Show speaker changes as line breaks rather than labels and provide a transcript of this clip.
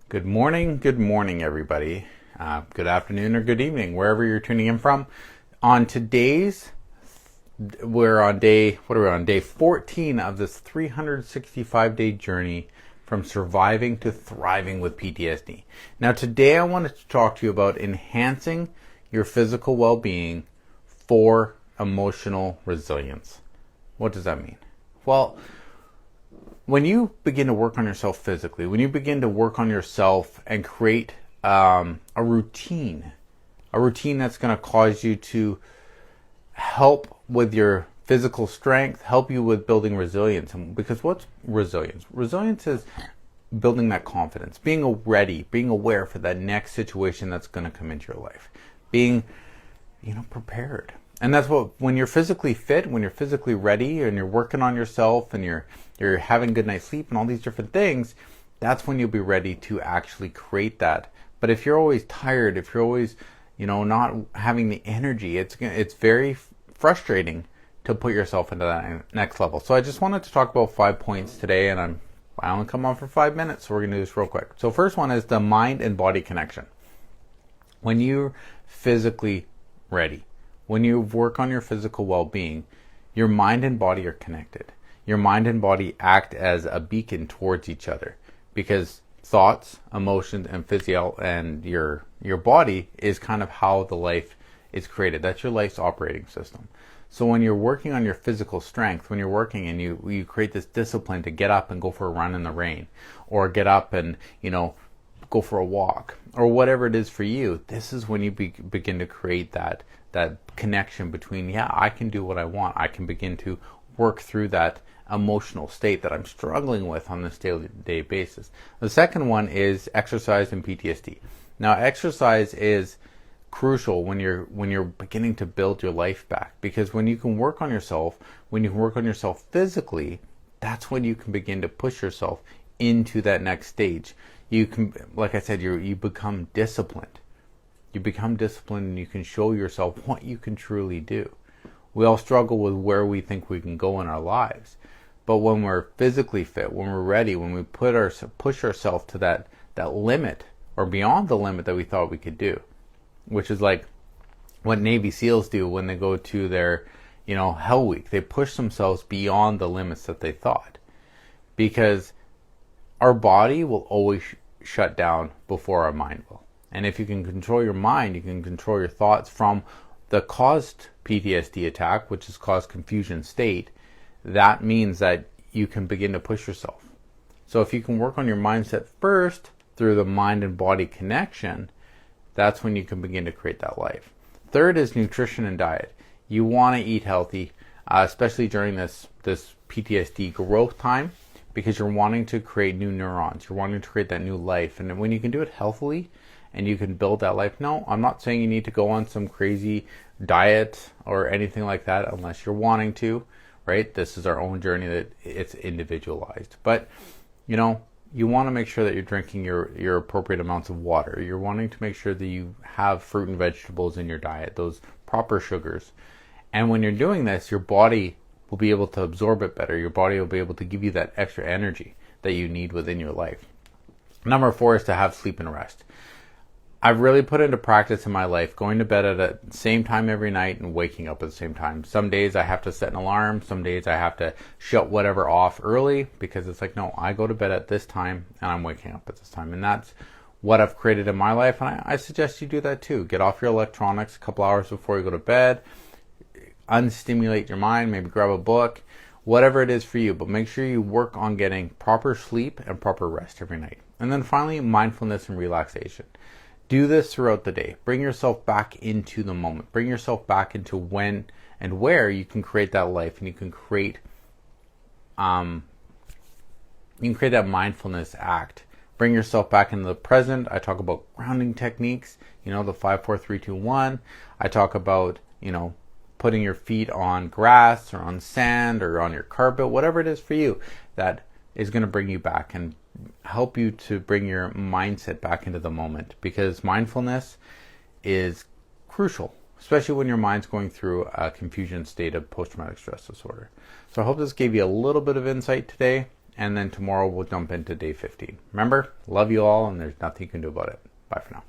Good morning, everybody. Good afternoon or good evening, wherever you're tuning in from. On today's, we're on day, what are we on? Day 14 of this 365-day journey from surviving to thriving with PTSD. Now, today I wanted to talk to you about enhancing your physical well-being for emotional resilience. What does that mean? Well, when you begin to work on yourself physically, when you begin to work on yourself and create a routine that's going to cause you to help with your physical strength, help you with building resilience. Because what's resilience? Resilience is building that confidence, being ready, being aware for that next situation that's going to come into your life, being, prepared. And that's what, when you're physically fit, when you're physically ready and you're working on yourself and you're having good night's sleep and all these different things, that's when you'll be ready to actually create that. But if you're always tired, if you're always, not having the energy, it's very frustrating to put yourself into that next level. So I just wanted to talk about 5 points today, and I only come on for 5 minutes, so we're going to do this real quick. So first one is the mind and body connection. When you're physically ready, when you work on your physical well-being, your mind and body are connected. Your mind and body act as a beacon towards each other, because thoughts, emotions, and your body is kind of how the life is created. That's your life's operating system. So when you're working on your physical strength, when you're working and you create this discipline to get up and go for a run in the rain, or get up and go for a walk, or whatever it is for you, this is when you begin to create that connection between, I can do what I want. I can begin to work through that emotional state that I'm struggling with on this day-to-day basis. The second one is exercise and PTSD. Now, exercise is crucial when you're beginning to build your life back, because when you can work on yourself, physically, that's when you can begin to push yourself into that next stage. You can, like I said, you become disciplined. You become disciplined and you can show yourself what you can truly do. We all struggle with where we think we can go in our lives. But when we're physically fit, when we're ready, when we push ourselves to that limit or beyond the limit that we thought we could do, which is like what Navy SEALs do when they go to their, Hell Week. They push themselves beyond the limits that they thought, because our body will always shut down before our mind will. And if you can control your mind, you can control your thoughts from the caused PTSD attack, which is caused confusion state. That means that you can begin to push yourself. So if you can work on your mindset first through the mind and body connection, that's when you can begin to create that life. Third is nutrition and diet. You want to eat healthy, especially during this PTSD growth time, because you're wanting to create new neurons. You're wanting to create that new life. And when you can do it healthily and you can build that life, no, I'm not saying you need to go on some crazy diet or anything like that unless you're wanting to, right? This is our own journey, that it's individualized. But, you want to make sure that you're drinking your appropriate amounts of water. You're wanting to make sure that you have fruit and vegetables in your diet, those proper sugars. And when you're doing this, your body will be able to absorb it better. Your body will be able to give you that extra energy that you need within your life. Number 4 is to have sleep and rest. I've really put into practice in my life going to bed at the same time every night and waking up at the same time. Some days I have to set an alarm. Some days I have to shut whatever off early, because it's like, no, I go to bed at this time and I'm waking up at this time. And that's what I've created in my life. And I suggest you do that too. Get off your electronics a couple hours before you go to bed. Unstimulate your mind. Maybe grab a book. Whatever it is for you. But make sure you work on getting proper sleep and proper rest every night. And then finally, mindfulness and relaxation. Do this throughout the day. Bring yourself back into the moment. Bring yourself back into when and where you can create that life, and you can create that mindfulness act. Bring yourself back into the present. I talk about grounding techniques, the 5, 4, 3, 2, 1. I talk about, putting your feet on grass or on sand or on your carpet, whatever it is for you that is going to bring you back and help you to bring your mindset back into the moment, because mindfulness is crucial, especially when your mind's going through a confusion state of post-traumatic stress disorder. So I hope this gave you a little bit of insight today, and then tomorrow we'll jump into day 15. Remember, love you all, and there's nothing you can do about it. Bye for now.